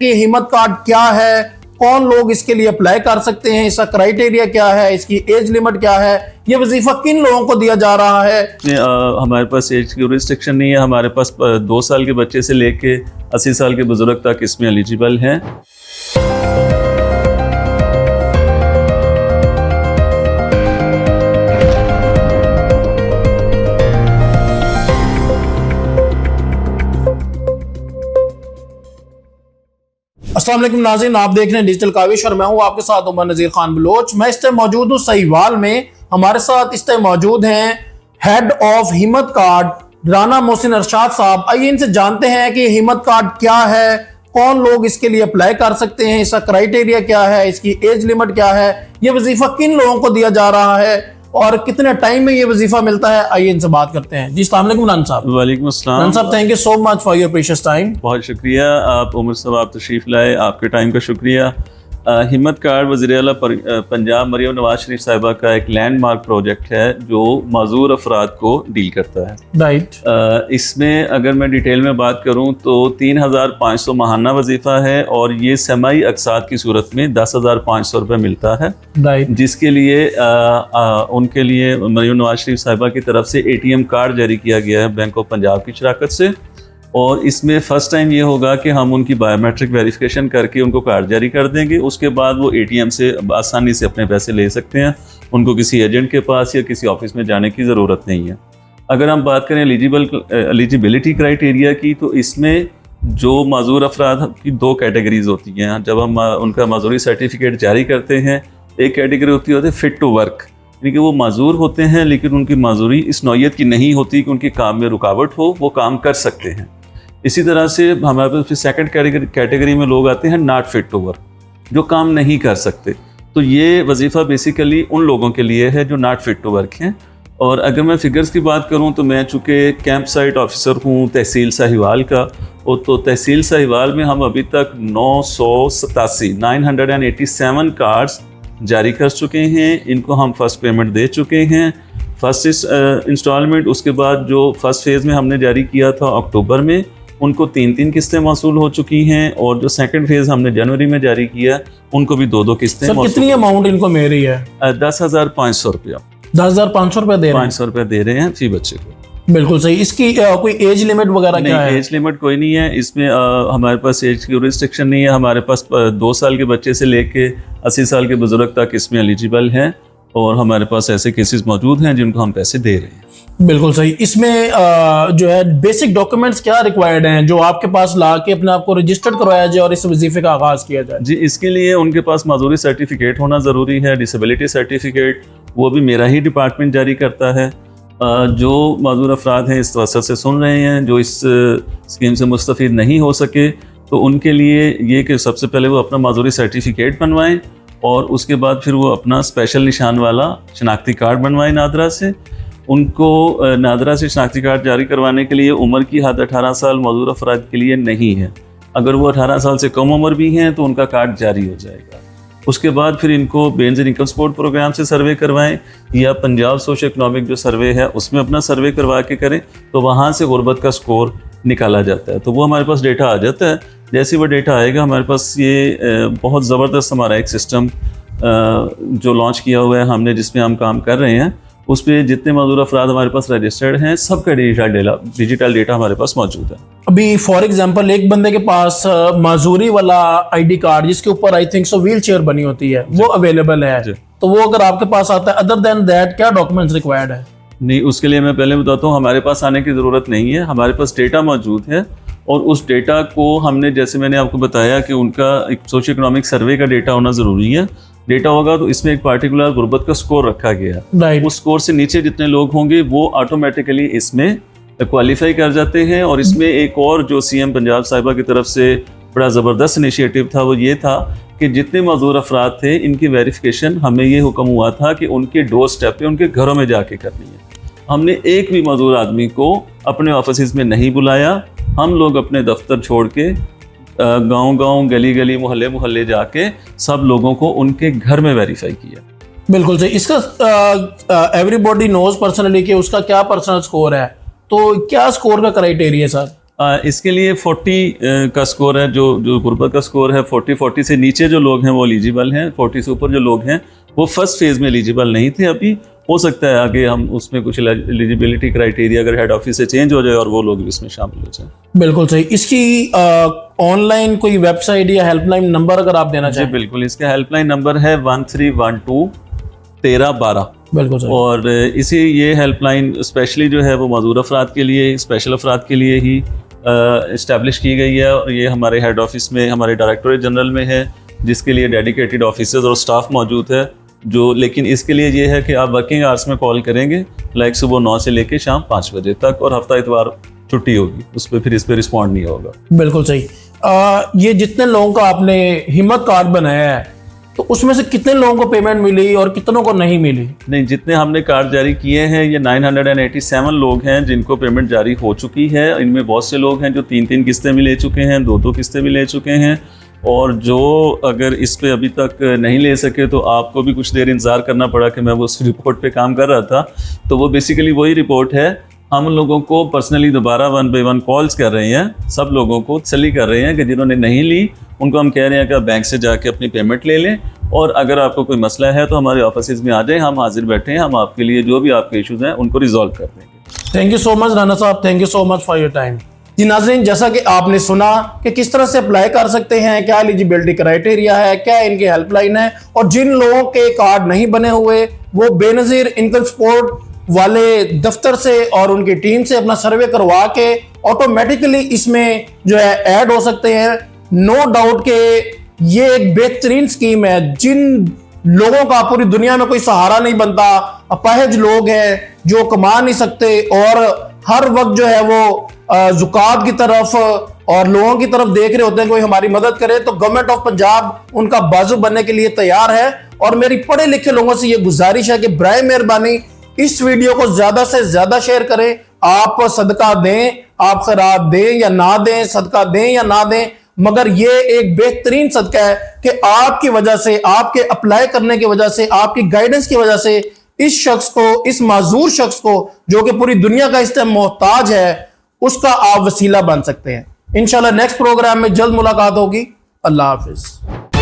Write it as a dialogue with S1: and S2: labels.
S1: कि हिम्मत कार्ड क्या है, कौन लोग इसके लिए अप्लाई कर सकते हैं, इसका क्राइटेरिया क्या है, इसकी एज लिमिट क्या है, ये वजीफा किन लोगों को दिया जा रहा है।
S2: हमारे पास एज की रिस्ट्रिक्शन नहीं है। हमारे पास 2 साल के बच्चे से लेके 80 साल के बुजुर्ग तक इसमें एलिजिबल हैं।
S1: अस्सलाम वालेकुम नाज़रीन, आप देख रहे हैं डिजिटल काविश और मैं हूं आपके साथ उमर नज़ीर खान बलोच। मैं इस टाइम मौजूद हूं सहीवाल में। हमारे साथ इस टाइम मौजूद हैं हेड ऑफ हिम्मत कार्ड राना मोहसिन अरशाद साहब। आइए इनसे जानते हैं कि हिम्मत कार्ड क्या है, कौन लोग इसके लिए अप्लाई कर सकते हैं, इसका क्राइटेरिया क्या है, इसकी एज लिमिट क्या है, ये वजीफा किन लोगों को दिया जा रहा है और कितने टाइम में ये वजीफा मिलता है। आइए इनसे बात करते हैं। जी अस्सलाम वालेकुम राना साहब।
S2: वालेकुम अस्सलाम।
S1: राना साहब, thank you so much for your precious time.
S2: बहुत शुक्रिया आप उमर साहब, आप तशरीफ़ लाए, आपके टाइम का शुक्रिया। हिम्मत कार्ड वज़ीर आला पंजाब मरियम नवाज शरीफ साहिबा का एक लैंडमार्क प्रोजेक्ट है जो माजूर अफराद को डील करता है।
S1: राइट।
S2: इसमें अगर मैं डिटेल में बात करूं तो 3500 माहाना वजीफ़ा है और ये समाई अक़सात की सूरत में 10,500 रुपये मिलता है।
S1: राइट।
S2: जिसके लिए उनके लिए मरियम नवाज शरीफ साहिबा की तरफ से ATM कार्ड जारी किया गया है बैंक ऑफ पंजाब की शराकत से। और इसमें फ़र्स्ट टाइम ये होगा कि हम उनकी बायोमेट्रिक वेरिफिकेशन करके उनको कार्ड जारी कर देंगे। उसके बाद वो ATM से आसानी से अपने पैसे ले सकते हैं। उनको किसी एजेंट के पास या किसी ऑफिस में जाने की ज़रूरत नहीं है। अगर हम बात करें एलिजिबिलिटी क्राइटेरिया की, तो इसमें जो माजूर अफराद की 2 कैटेगरीज होती हैं। जब हम उनका माजूरी सर्टिफिकेट जारी करते हैं, एक कैटेगरी होती है फ़िट टू वर्क, यानी कि वो माजूर होते हैं लेकिन उनकी माजूरी इस नौयत की नहीं होती कि उनके काम में रुकावट हो, वो काम कर सकते हैं। इसी तरह से हमारे पास फिर सेकंड कैटेगरी में लोग आते हैं नॉट फिट टू वर्क, जो काम नहीं कर सकते। तो ये वजीफ़ा बेसिकली उन लोगों के लिए है जो नॉट फिट टू वर्क हैं। और अगर मैं फिगर्स की बात करूं तो मैं चूँकि कैंप साइट ऑफिसर हूं तहसील साहिवाल का, और तो तहसील साहिवाल में हम अभी तक 987 कार्ड्स जारी कर चुके हैं। इनको हम फर्स्ट पेमेंट दे चुके हैं, फर्स्ट इंस्टॉलमेंट। उसके बाद जो फर्स्ट फेज़ में हमने जारी किया था अक्टूबर में, उनको 3 किस्तें मौसूल हो चुकी हैं। और जो सेकंड फेज़ हमने जनवरी में जारी किया, उनको भी 2 किस्तें।
S1: सर कितनी अमाउंट इनको मिल रही है?
S2: 10,500 रुपया।
S1: 10,500 रुपये दे रहे हैं?
S2: 500 रुपये दे रहे हैं फी बच्चे को।
S1: बिल्कुल सही। इसकी कोई एज लिमिट वगैरह क्या है?
S2: एज लिमिट कोई नहीं है इसमें। हमारे पास एज की रिस्ट्रिक्शन नहीं है। हमारे पास 2 साल के बच्चे से लेके 80 साल के बुजुर्ग तक इसमें एलिजिबल हैं। और हमारे पास ऐसे केसेस मौजूद हैं जिनको हम पैसे दे रहे हैं।
S1: बिल्कुल सही। इसमें जो है बेसिक डॉक्यूमेंट्स क्या रिक्वायर्ड हैं जो आपके पास ला के अपने आप को रजिस्टर्ड करवाया जाए और इस वजीफे का आगाज किया जाए? जी,
S2: इसके लिए उनके पास माजूरी सर्टिफिकेट होना ज़रूरी है, डिसेबिलिटी सर्टिफिकेट। वो भी मेरा ही डिपार्टमेंट जारी करता है। जो माजूर अफराद हैं इस वसत से सुन रहे हैं, जो इस स्कीम से मुस्तफ़ीद नहीं हो सके, तो उनके लिए ये कि सबसे पहले वो अपना माजूरी सर्टिफिकेट बनवाएं और उसके बाद फिर वो अपना स्पेशल निशान वाला शनाख्ती कार्ड बनवाएं नादरा से। उनको नादरा से शनाख्ती कार्ड जारी करवाने के लिए उम्र की हद 18 साल माजूर अफराद के लिए नहीं है। अगर वो 18 साल से कम उम्र भी हैं तो उनका कार्ड जारी हो जाएगा। उसके बाद फिर इनको बेनज़ीर इनकम सपोर्ट प्रोग्राम से सर्वे करवाएं या पंजाब सोशो इकनॉमिक जो सर्वे है उसमें अपना सर्वे करवा के करें, तो वहाँ से गुर्बत का स्कोर निकाला जाता है। तो वो हमारे पास डेटा आ जाता है। जैसे वो डेटा आएगा, हमारे पास ये बहुत ज़बरदस्त हमारा एक सिस्टम जो लॉन्च किया हुआ है हमने, जिसमें हम काम कर रहे हैं, उस पर जितने मजदूर अफराद हमारे पास रजिस्टर्ड हैं सबका डिजिटल डेटा हमारे पास मौजूद है।
S1: अभी फॉर एग्जांपल एक बंदे के पास माजूरी वाला ID कार्ड जिसके ऊपर आई थिंक व्हील चेयर बनी होती है, वो अवेलेबल है, तो वो अगर आपके पास आता है, अदर देन दैट क्या डॉक्यूमेंट्स रिक्वायर्ड है? नहीं,
S2: उसके लिए मैं पहले बताता हूँ, हमारे पास आने की ज़रूरत नहीं है। हमारे पास डेटा मौजूद है और उस डेटा को हमने, जैसे मैंने आपको बताया कि उनका एक सोशो इकोनॉमिक सर्वे का डेटा होना ज़रूरी है। डेटा होगा तो इसमें एक पार्टिकुलर गुर्बत का स्कोर रखा गया है। उस स्कोर से नीचे जितने लोग होंगे वो ऑटोमेटिकली इसमें क्वालिफाई कर जाते हैं। और इसमें एक और जो CM पंजाब साहिबा की तरफ से बड़ा ज़बरदस्त इनिशिएटिव था, वो ये था कि जितने मजदूर अफराद थे इनकी वेरिफिकेशन हमें ये हुक्म हुआ था कि उनके डोर स्टेप पे, उनके घरों में जाके करनी है। हमने एक भी मजदूर आदमी को अपने ऑफिस में नहीं बुलाया। हम लोग अपने दफ्तर छोड़ के गांव-गांव, गली-गली, मोहल्ले जाके सब लोगों को उनके घर में वेरीफाई किया।
S1: बिल्कुल सही। इसका एवरीबॉडी नोज पर्सनली कि उसका क्या पर्सनल स्कोर है, तो क्या स्कोर का क्राइटेरिया सर?
S2: इसके लिए 40 का स्कोर है, जो गुर्बत का स्कोर है 40 से नीचे जो लोग हैं वो एलिजिबल हैं, 40 से ऊपर जो लोग हैं वो फर्स्ट फेज़ में एलिजिबल नहीं थे। अभी हो सकता है आगे हम उसमें कुछ एलिजिबिलिटी क्राइटेरिया अगर हेड ऑफिस से चेंज हो जाए और वो लोग भी इसमें शामिल हो जाए।
S1: बिल्कुल सही। इसकी ऑनलाइन कोई वेबसाइट या हेल्पलाइन नंबर अगर आप देना चाहें?
S2: बिल्कुल, इसका हेल्पलाइन नंबर है 1312 1312।
S1: बिल्कुल सही।
S2: और ये हेल्पलाइन स्पेशली जो है वो मजदूर अफराद के लिए, स्पेशल अफराद के लिए ही इस्टेब्लिश की गई है। और ये हमारे हेड ऑफिस में, हमारे डायरेक्टोरेट जनरल में है, जिसके लिए डेडिकेटेड ऑफिसर्स और स्टाफ मौजूद है। लेकिन इसके लिए ये है कि आप वर्किंग आवर्स में कॉल करेंगे, लाइक सुबह 9 से लेकर शाम 5 बजे तक, और हफ्ता इतवार छुट्टी होगी, उस पर फिर इस पर रिस्पॉन्ड नहीं होगा।
S1: बिल्कुल सही। ये जितने लोगों का आपने हिम्मत कार्ड बनाया है, तो उसमें से कितने लोगों को पेमेंट मिली और कितनों को नहीं मिली?
S2: नहीं, जितने हमने कार्ड जारी किए हैं ये 987 लोग हैं जिनको पेमेंट जारी हो चुकी है। इनमें बहुत से लोग हैं जो 3-3 किस्तें भी ले चुके हैं, 2-2 किस्तें भी ले चुके हैं। और जो अगर इस पे अभी तक नहीं ले सके तो आपको भी कुछ देर इंतज़ार करना पड़ा कि मैं वो उस रिपोर्ट पे काम कर रहा था। तो वो बेसिकली वही रिपोर्ट है। हम लोगों को पर्सनली दोबारा 1 by 1 कॉल्स कर रहे हैं, सब लोगों को तसल्ली कर रहे हैं कि जिन्होंने नहीं ली उनको हम कह रहे हैं कि आप बैंक से जाके अपनी पेमेंट ले लें, और अगर आपको कोई मसला है तो हमारे ऑफिस में आ जाएं, हम हाजिर बैठे हैं, हम आपके लिए जो भी आपके इश्यूज हैं उनको रिजॉल्व कर देंगे।
S1: Thank you so much Rana साहब, thank you so much for your time. जी नाज़रीन, जैसा कि आपने सुना कि किस तरह से अप्लाई कर सकते हैं, क्या एलिजिबिलिटी क्राइटेरिया है, क्या इनकी हेल्पलाइन है, और जिन लोगों के कार्ड नहीं बने हुए वो बेनज़ीर इनकम सपोर्ट वाले दफ्तर से और उनकी टीम से अपना सर्वे करवा के ऑटोमेटिकली इसमें जो है ऐड हो सकते हैं। नो डाउट के ये एक बेहतरीन स्कीम है। जिन लोगों का पूरी दुनिया में कोई सहारा नहीं बनता, अपाहिज लोग हैं जो कमा नहीं सकते और हर वक्त जो है वो जुकात की तरफ और लोगों की तरफ देख रहे होते हैं कोई हमारी मदद करे, तो गवर्नमेंट ऑफ पंजाब उनका बाजू बनने के लिए तैयार है। और मेरी पढ़े लिखे लोगों से ये गुजारिश है कि बराए मेहरबानी इस वीडियो को ज्यादा से ज्यादा शेयर करें। आप सदका दें, आप खैरात दें या ना दें, सदका दें या ना दें, मगर ये एक बेहतरीन सदका है कि आपकी वजह से, आपके अप्लाई करने की वजह से, आपकी गाइडेंस की वजह से इस शख्स को, इस माजूर शख्स को जो कि पूरी दुनिया का इस मोहताज है, उसका आप वसीला बन सकते हैं। इंशाल्लाह नेक्स्ट प्रोग्राम में जल्द मुलाकात होगी। अल्लाह हाफिज।